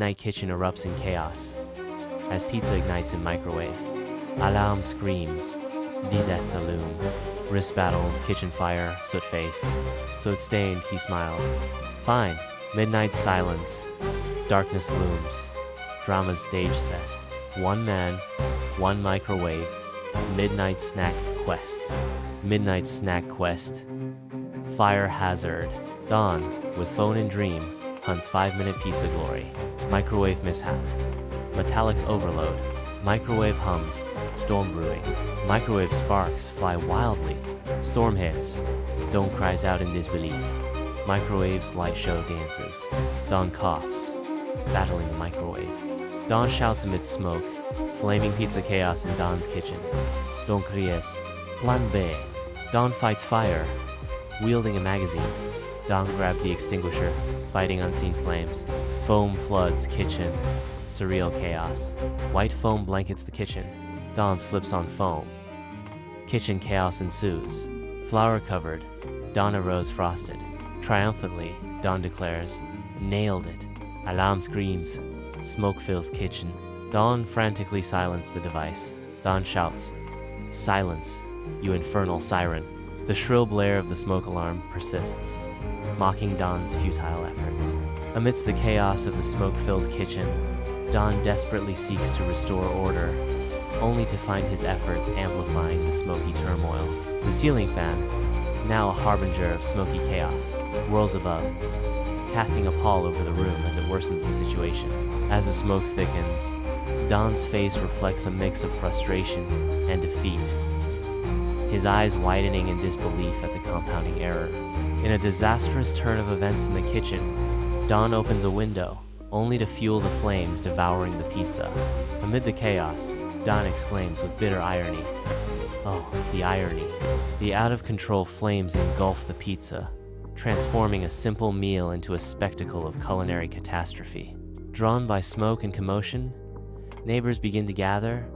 midnight kitchen erupts in chaos as pizza ignites in microwave. Alarm screams. Disaster loom. Wrist battles, kitchen fire, soot-faced. Soot-stained, he smiled. Fine. Midnight silence. Darkness looms. Drama's stage set. One man, one microwave. Midnight snack quest. Midnight snack quest. Fire hazard. Dawn, with phone and dream, hunts 5-minute pizza glory. Microwave mishap. Metallic overload. Microwave hums. Storm brewing. Microwave sparks fly wildly. Storm hits. Dawn cries out in disbelief. Microwave's light show dances. Dawn coughs, battling the microwave. Dawn shouts amidst smoke. Flaming pizza chaos in Dawn's kitchen. Dawn cries. Plan B. Dawn fights fire, wielding a magazine. Dawn grabbed the extinguisher, fighting unseen flames. Foam floods kitchen. Surreal chaos. White foam blankets the kitchen. Dawn slips on foam. Kitchen chaos ensues. Flour covered. Dawn arose frosted. Triumphantly, Dawn declares, "Nailed it." Alarm screams. Smoke fills kitchen. Dawn frantically silenced the device. Dawn shouts, "Silence, you infernal siren." The shrill blare of the smoke alarm persists, mocking Dawn's futile efforts. Amidst the chaos of the smoke-filled kitchen, Dawn desperately seeks to restore order, only to find his efforts amplifying the smoky turmoil. The ceiling fan, now a harbinger of smoky chaos, whirls above, casting a pall over the room as it worsens the situation. As the smoke thickens, Dawn's face reflects a mix of frustration and defeat, his eyes widening in disbelief at the compounding error. In a disastrous turn of events in the kitchen, Dawn opens a window, only to fuel the flames devouring the pizza. Amid the chaos, Dawn exclaims with bitter irony, "Oh, the irony." The out-of-control flames engulf the pizza, transforming a simple meal into a spectacle of culinary catastrophe. Drawn by smoke and commotion, neighbors begin to gather,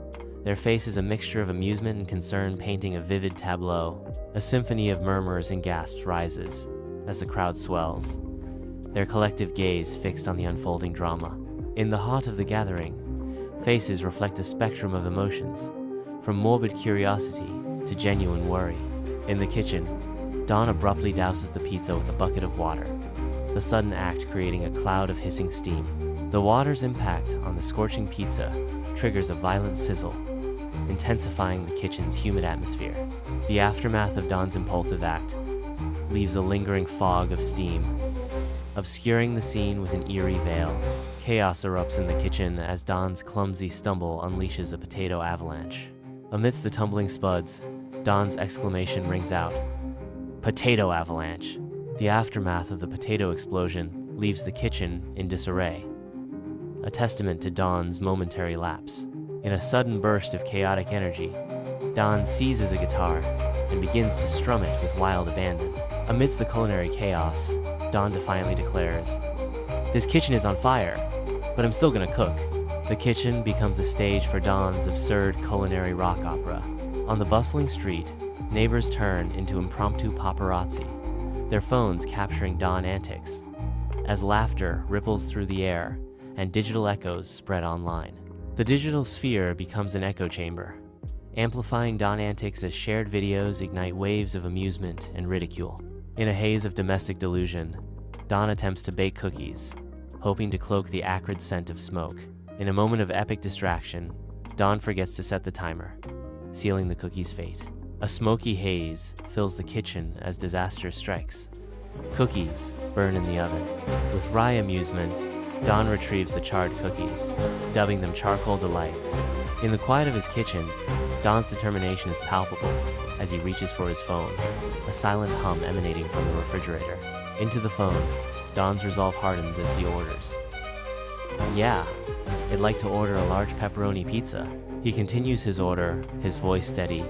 their faces a mixture of amusement and concern painting a vivid tableau. A symphony of murmurs and gasps rises as the crowd swells, their collective gaze fixed on the unfolding drama. In the heart of the gathering, faces reflect a spectrum of emotions, from morbid curiosity to genuine worry. In the kitchen, Dawn abruptly douses the pizza with a bucket of water, the sudden act creating a cloud of hissing steam. The water's impact on the scorching pizza triggers a violent sizzle, intensifying the kitchen's humid atmosphere. The aftermath of Dawn's impulsive act leaves a lingering fog of steam, obscuring the scene with an eerie veil. Chaos erupts in the kitchen as Dawn's clumsy stumble unleashes a potato avalanche. Amidst the tumbling spuds, Dawn's exclamation rings out, "Potato avalanche!" The aftermath of the potato explosion leaves the kitchen in disarray, a testament to Dawn's momentary lapse. In a sudden burst of chaotic energy, Dawn seizes a guitar and begins to strum it with wild abandon. Amidst the culinary chaos, Dawn defiantly declares, "This kitchen is on fire, but I'm still gonna cook." The kitchen becomes a stage for Dawn's absurd culinary rock opera. On the bustling street, neighbors turn into impromptu paparazzi, their phones capturing Dawn antics, as laughter ripples through the air and digital echoes spread online. The digital sphere becomes an echo chamber, amplifying Dawn antics as shared videos ignite waves of amusement and ridicule. In a haze of domestic delusion, Dawn attempts to bake cookies, hoping to cloak the acrid scent of smoke. In a moment of epic distraction, Dawn forgets to set the timer, sealing the cookie's fate. A smoky haze fills the kitchen as disaster strikes. Cookies burn in the oven. With wry amusement, Dawn retrieves the charred cookies, dubbing them charcoal delights. In the quiet of his kitchen, Dawn's determination is palpable as he reaches for his phone, a silent hum emanating from the refrigerator. Into the phone, Dawn's resolve hardens as he orders. "Yeah, I'd like to order a large pepperoni pizza." He continues his order, his voice steady,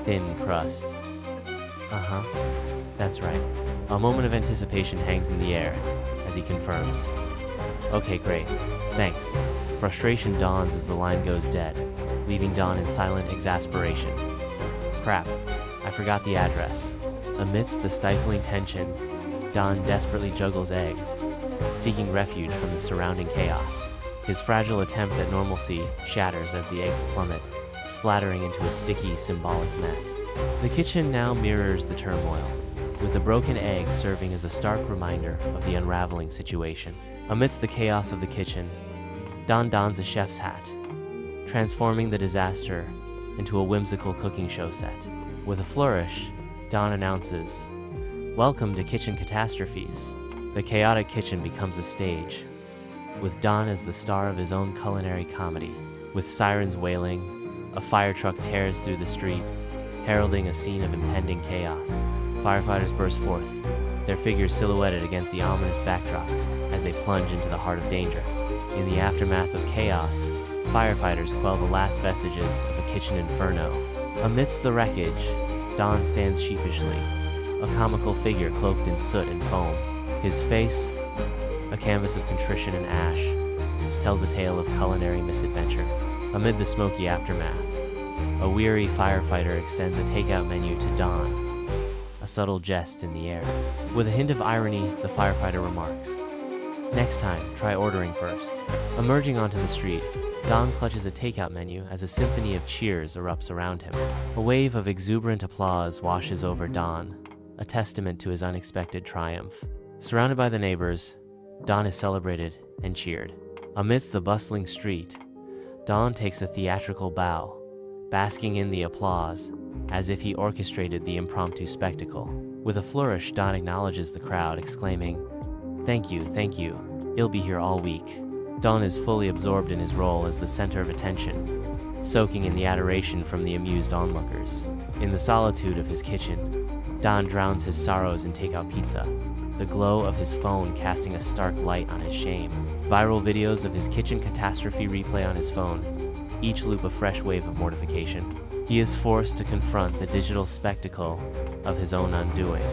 thin crust. "Uh-huh, that's right." A moment of anticipation hangs in the air as he confirms. "Okay, great, thanks." Frustration dawns as the line goes dead, leaving Dawn in silent exasperation. "Crap, I forgot the address." Amidst the stifling tension, Dawn desperately juggles eggs, seeking refuge from the surrounding chaos. His fragile attempt at normalcy shatters as the eggs plummet, splattering into a sticky, symbolic mess. The kitchen now mirrors the turmoil, with the broken egg serving as a stark reminder of the unraveling situation. Amidst the chaos of the kitchen, Don dons a chef's hat, transforming the disaster into a whimsical cooking show set. With a flourish, Don announces, "Welcome to Kitchen Catastrophes." The chaotic kitchen becomes a stage, with Don as the star of his own culinary comedy. With sirens wailing, a fire truck tears through the street, heralding a scene of impending chaos. Firefighters burst forth, their figures silhouetted against the ominous backdrop as they plunge into the heart of danger. In the aftermath of chaos, firefighters quell the last vestiges of a kitchen inferno. Amidst the wreckage, Don stands sheepishly, a comical figure cloaked in soot and foam. His face, a canvas of contrition and ash, tells a tale of culinary misadventure. Amid the smoky aftermath, a weary firefighter extends a takeout menu to Don, a subtle jest in the air. With a hint of irony, the firefighter remarks, "Next time, try ordering first." Emerging onto the street, Don clutches a takeout menu as a symphony of cheers erupts around him. A wave of exuberant applause washes over Don, a testament to his unexpected triumph. Surrounded by the neighbors, Don is celebrated and cheered. Amidst the bustling street, Don takes a theatrical bow, basking in the applause as if he orchestrated the impromptu spectacle. With a flourish, Don acknowledges the crowd, exclaiming, thank you, he'll be here all week." Don is fully absorbed in his role as the center of attention, soaking in the adoration from the amused onlookers. In the solitude of his kitchen, Don drowns his sorrows in takeout pizza, the glow of his phone casting a stark light on his shame. Viral videos of his kitchen catastrophe replay on his phone, each loop a fresh wave of mortification. He is forced to confront the digital spectacle of his own undoing.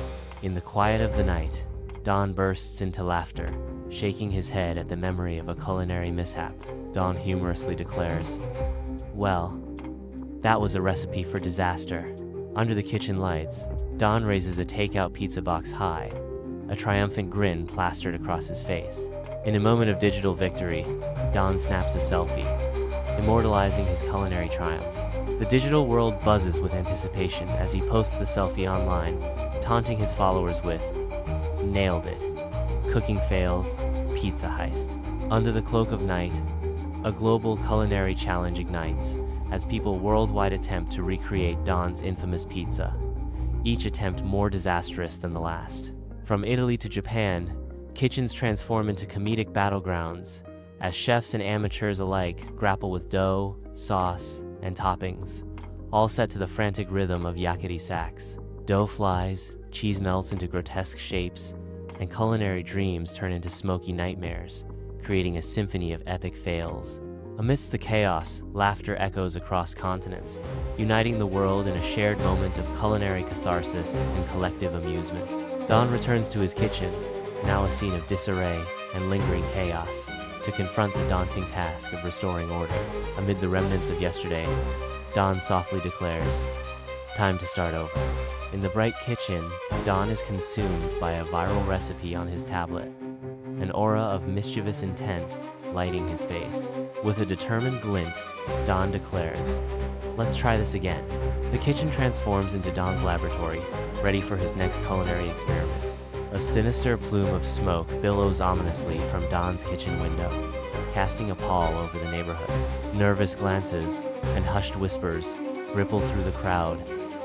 In the quiet of the night, Don bursts into laughter, shaking his head at the memory of a culinary mishap. Don humorously declares, "Well, that was a recipe for disaster." Under the kitchen lights, Don raises a takeout pizza box high, a triumphant grin plastered across his face. In a moment of digital victory, Don snaps a selfie, immortalizing his culinary triumph. The digital world buzzes with anticipation as he posts the selfie online, taunting his followers with, "Nailed it. Cooking fails, pizza heist." Under the cloak of night, a global culinary challenge ignites as people worldwide attempt to recreate Don's infamous pizza, each attempt more disastrous than the last. From Italy to Japan, kitchens transform into comedic battlegrounds as chefs and amateurs alike grapple with dough, sauce, and toppings, all set to the frantic rhythm of yakety sax. Dough flies, cheese melts into grotesque shapes, and culinary dreams turn into smoky nightmares, creating a symphony of epic fails. Amidst the chaos, laughter echoes across continents, uniting the world in a shared moment of culinary catharsis and collective amusement. Don returns to his kitchen, now a scene of disarray and lingering chaos, to confront the daunting task of restoring order. Amid the remnants of yesterday, Don softly declares, "Time to start over." In the bright kitchen, Don is consumed by a viral recipe on his tablet, an aura of mischievous intent lighting his face. With a determined glint, Don declares, "Let's try this again." The kitchen transforms into Don's laboratory, ready for his next culinary experiment. A sinister plume of smoke billows ominously from Don's kitchen window, casting a pall over the neighborhood. Nervous glances and hushed whispers ripple through the crowd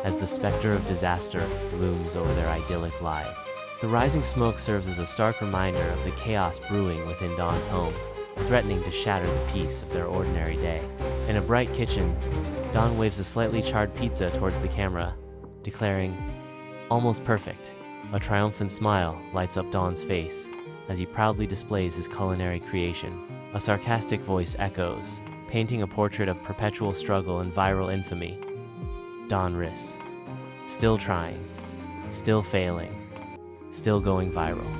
as the specter of disaster looms over their idyllic lives. The rising smoke serves as a stark reminder of the chaos brewing within Don's home, threatening to shatter the peace of their ordinary day. In a bright kitchen, Don waves a slightly charred pizza towards the camera, declaring, "Almost perfect." A triumphant smile lights up Don's face as he proudly displays his culinary creation. A sarcastic voice echoes, painting a portrait of perpetual struggle and viral infamy. Don risks, still trying, still failing, still going viral.